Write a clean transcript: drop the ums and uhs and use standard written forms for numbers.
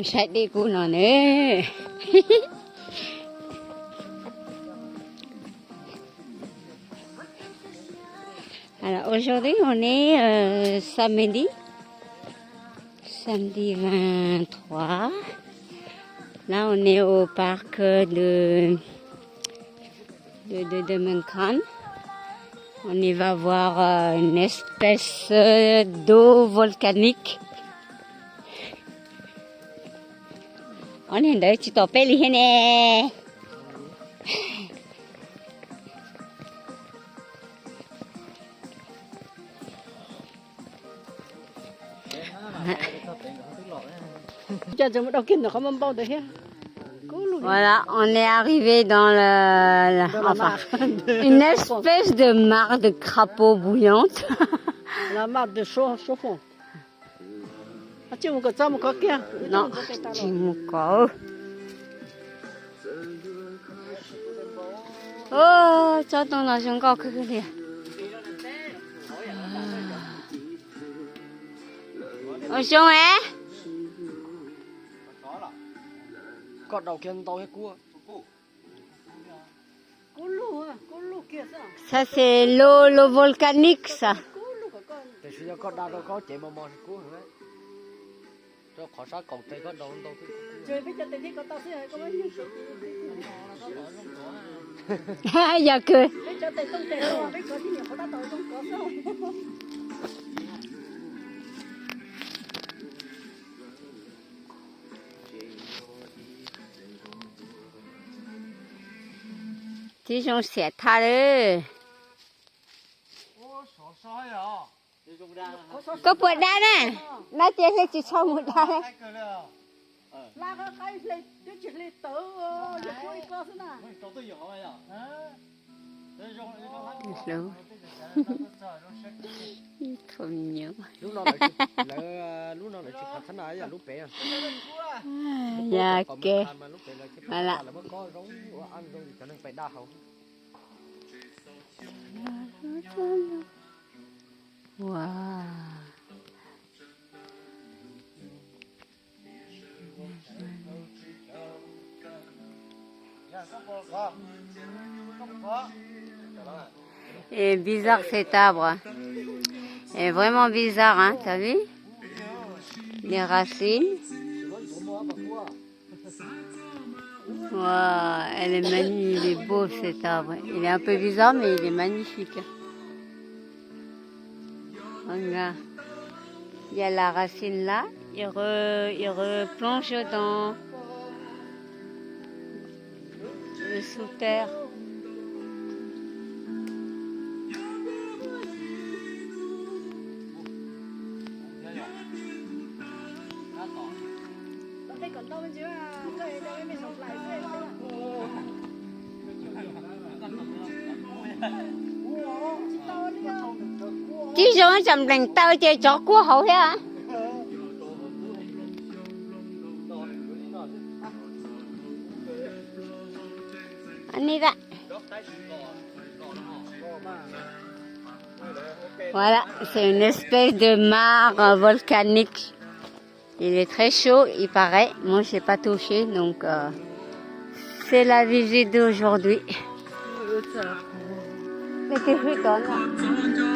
Chạy đi cô nó nè. Alors aujourd'hui on est samedi 23. Là on est au parc de Menkran. On y va voir une espèce d'eau volcanique. On est là, tu t'appelles Hene. Voilà, on est arrivé dans une espèce de mare de crapaud bouillante. La mare de chauffon. Non, Chimuko. Oh, cho tôi nói xuống có cái gì. Ôi xuống ấy. Có đầu kia to cái cua. Ça c'est l'eau volcanique ça. Để suy có đào có chạy mà mò cua hả? Cho khó sát cổng tay có đầu cái. Chơi bây giờ thì có tao sẽ có bao nhiêu. Giờ cười. Bây giờ tay tung tay rồi, bây giờ thì nhiều có tao không có sao. Tí xuống xẻ tha đấy. Có bột đá nè. Nó chỉ sẽ chỉ cho một đá đấy. Là cái lấy cái chỉ lấy tớ lấy coi cơ thế nào. Không nhớ. Lúc nào lại chụp thật này à lúc bé. Dạ kê. Voilà. Wow. Et bizarre cet arbre. C'est vraiment bizarre, hein, t'as vu? Les racines. Wow, elle est magnifique, il est beau cet arbre. Il est un peu bizarre, mais il est magnifique. Regarde. Il y a la racine là. Il replonge dans le sous-terre. Chứ sao chầm đèn tơ chơi chó cua hậu thế hả? Anh đi ra. Voilà, c'est une espèce de mare volcanique. Il est très chaud, il paraît. Moi, je n'ai pas touché, donc c'est la visite d'aujourd'hui. Mais qu'est-ce que tu donnes là?